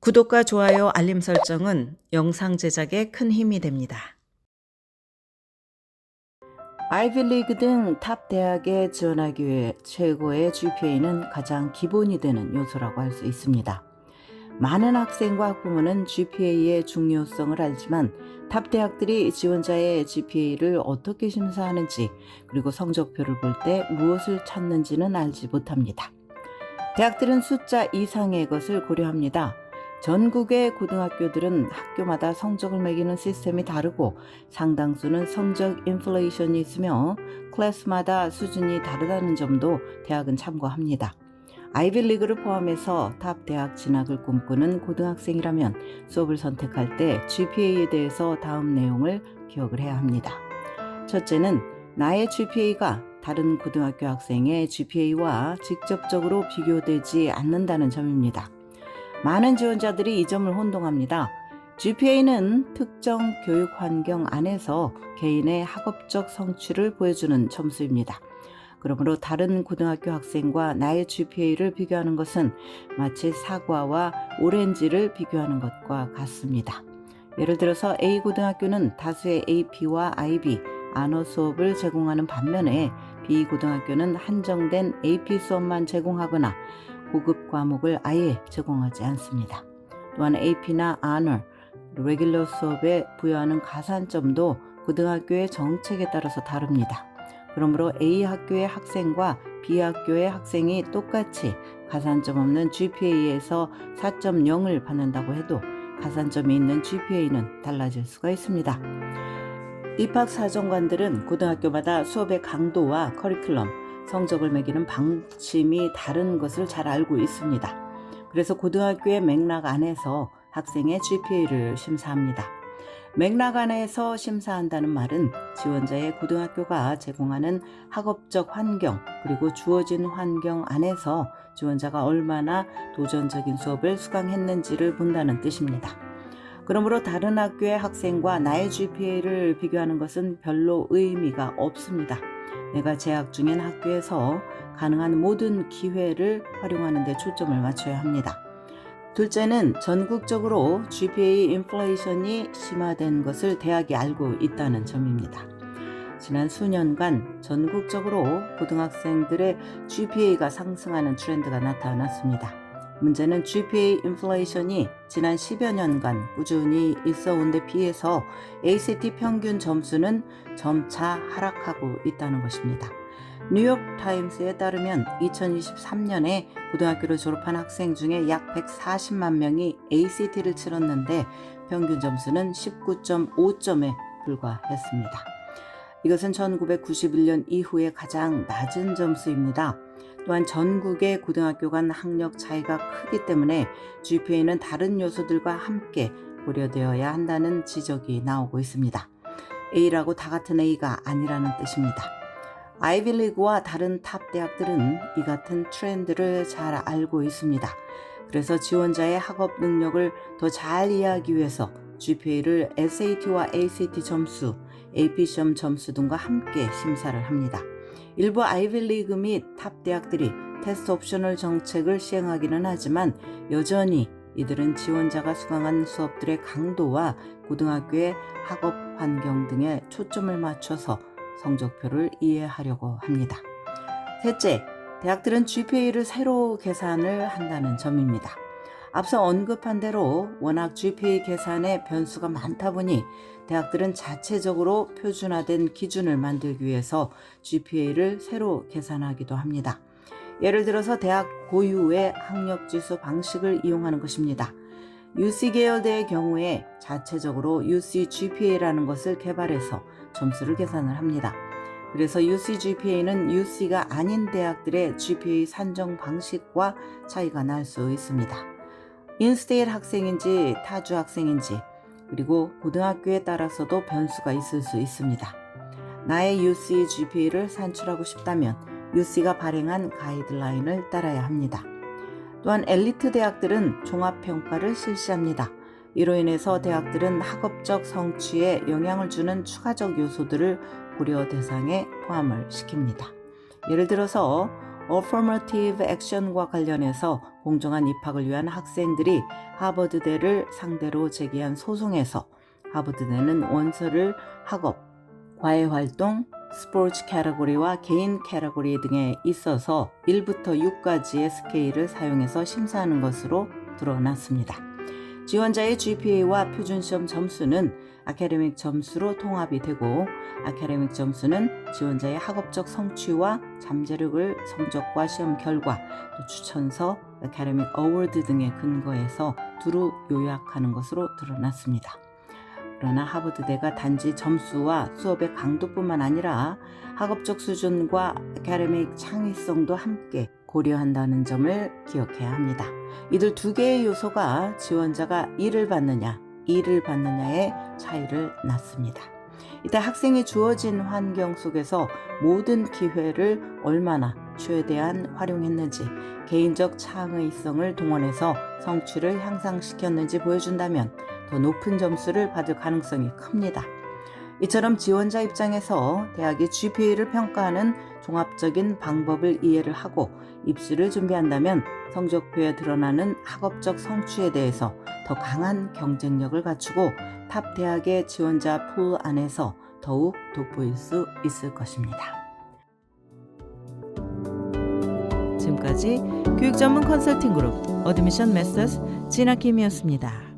구독과 좋아요, 알림 설정은 영상 제작에 큰 힘이 됩니다. 아이비리그 등 탑 대학에 지원하기 위해 최고의 GPA는 가장 기본이 되는 요소라고 할 수 있습니다. 많은 학생과 학부모는 GPA의 중요성을 알지만 탑 대학들이 지원자의 GPA를 어떻게 심사하는지, 그리고 성적표를 볼 때 무엇을 찾는지는 알지 못합니다. 대학들은 숫자 이상의 것을 고려합니다. 전국의 고등학교들은 학교마다 성적을 매기는 시스템이 다르고 상당수는 성적 인플레이션이 있으며 클래스마다 수준이 다르다는 점도 대학은 참고합니다. 아이비리그를 포함해서 탑 대학 진학을 꿈꾸는 고등학생이라면 수업을 선택할 때 GPA에 대해서 다음 내용을 기억을 해야 합니다. 첫째는 나의 GPA가 다른 고등학교 학생의 GPA와 직접적으로 비교되지 않는다는 점입니다. 많은 지원자들이 이 점을 혼동합니다. GPA는 특정 교육 환경 안에서 개인의 학업적 성취를 보여주는 점수입니다. 그러므로 다른 고등학교 학생과 나의 GPA를 비교하는 것은 마치 사과와 오렌지를 비교하는 것과 같습니다. 예를 들어서 A 고등학교는 다수의 AP와 IB, 언어 수업을 제공하는 반면에 B 고등학교는 한정된 AP 수업만 제공하거나 고급 과목을 아예 제공하지 않습니다. 또한 AP나 언어, 레귤러 수업에 부여하는 가산점도 고등학교의 정책에 따라서 다릅니다. 그러므로 A 학교의 학생과 B 학교의 학생이 똑같이 가산점 없는 GPA에서 4.0을 받는다고 해도 가산점이 있는 GPA는 달라질 수가 있습니다. 입학사정관들은 고등학교마다 수업의 강도와 커리큘럼, 성적을 매기는 방침이 다른 것을 잘 알고 있습니다. 그래서 고등학교의 맥락 안에서 학생의 GPA를 심사합니다. 맥락 안에서 심사한다는 말은 지원자의 고등학교가 제공하는 학업적 환경, 그리고 주어진 환경 안에서 지원자가 얼마나 도전적인 수업을 수강했는지를 본다는 뜻입니다. 그러므로 다른 학교의 학생과 나의 GPA를 비교하는 것은 별로 의미가 없습니다. 내가 재학 중인 학교에서 가능한 모든 기회를 활용하는 데 초점을 맞춰야 합니다. 둘째는 전국적으로 GPA 인플레이션이 심화된 것을 대학이 알고 있다는 점입니다. 지난 수년간 전국적으로 고등학생들의 GPA가 상승하는 트렌드가 나타났습니다. 문제는 GPA 인플레이션이 지난 10여 년간 꾸준히 있어온 데 비해서 ACT 평균 점수는 점차 하락하고 있다는 것입니다. 뉴욕타임스에 따르면 2023년에 고등학교를 졸업한 학생 중에 약 140만 명이 ACT를 치렀는데 평균 점수는 19.5점에 불과했습니다. 이것은 1991년 이후에 가장 낮은 점수입니다. 또한 전국의 고등학교 간 학력 차이가 크기 때문에 GPA는 다른 요소들과 함께 고려되어야 한다는 지적이 나오고 있습니다. A라고 다 같은 A가 아니라는 뜻입니다. 아이비리그와 다른 탑 대학들은 이 같은 트렌드를 잘 알고 있습니다. 그래서 지원자의 학업 능력을 더 잘 이해하기 위해서 GPA를 SAT와 ACT 점수, AP 시험 점수 등과 함께 심사를 합니다. 일부 아이비리그 및 탑 대학들이 테스트 옵셔널 정책을 시행하기는 하지만 여전히 이들은 지원자가 수강한 수업들의 강도와 고등학교의 학업 환경 등에 초점을 맞춰서 성적표를 이해하려고 합니다. 셋째, 대학들은 GPA를 새로 계산을 한다는 점입니다. 앞서 언급한 대로 워낙 GPA 계산에 변수가 많다 보니 대학들은 자체적으로 표준화된 기준을 만들기 위해서 GPA를 새로 계산하기도 합니다. 예를 들어서 대학 고유의 학력지수 방식을 이용하는 것입니다. UC 계열대의 경우에 자체적으로 UC GPA라는 것을 개발해서 점수를 계산을 합니다. 그래서 UC GPA는 UC가 아닌 대학들의 GPA 산정 방식과 차이가 날 수 있습니다. 인스테이트 학생인지 타주 학생인지, 그리고 고등학교에 따라서도 변수가 있을 수 있습니다. 나의 UC GPA를 산출하고 싶다면 UC가 발행한 가이드라인을 따라야 합니다. 또한 엘리트 대학들은 종합평가를 실시합니다. 이로 인해서 대학들은 학업적 성취에 영향을 주는 추가적 요소들을 고려 대상에 포함을 시킵니다. 예를 들어서 Affirmative Action과 관련해서 공정한 입학을 위한 학생들이 하버드대를 상대로 제기한 소송에서 하버드대는 원서를 학업, 과외활동, 스포츠 캐러고리와 개인 캐러고리 등에 있어서 1부터 6까지의 스케일을 사용해서 심사하는 것으로 드러났습니다. 지원자의 GPA와 표준시험 점수는 아카데믹 점수로 통합이 되고 아카데믹 점수는 지원자의 학업적 성취와 잠재력을 성적과 시험 결과, 또 추천서, 아카데믹 어워드 등에 근거해서 두루 요약하는 것으로 드러났습니다. 그러나 하버드대가 단지 점수와 수업의 강도뿐만 아니라 학업적 수준과 아카데믹 창의성도 함께 고려한다는 점을 기억해야 합니다. 이들 두 개의 요소가 지원자가 E를 받느냐, E를 받느냐의 차이를 낳습니다. 이때 학생이 주어진 환경 속에서 모든 기회를 얼마나 최대한 활용했는지, 개인적 창의성을 동원해서 성취를 향상시켰는지 보여준다면 더 높은 점수를 받을 가능성이 큽니다. 이처럼 지원자 입장에서 대학의 GPA를 평가하는 종합적인 방법을 이해를 하고 입시를 준비한다면 성적표에 드러나는 학업적 성취에 대해서 더 강한 경쟁력을 갖추고 탑 대학의 지원자 풀 안에서 더욱 돋보일 수 있을 것입니다. 지금까지 교육 전문 컨설팅 그룹 어드미션 메서스 진아킴이었습니다.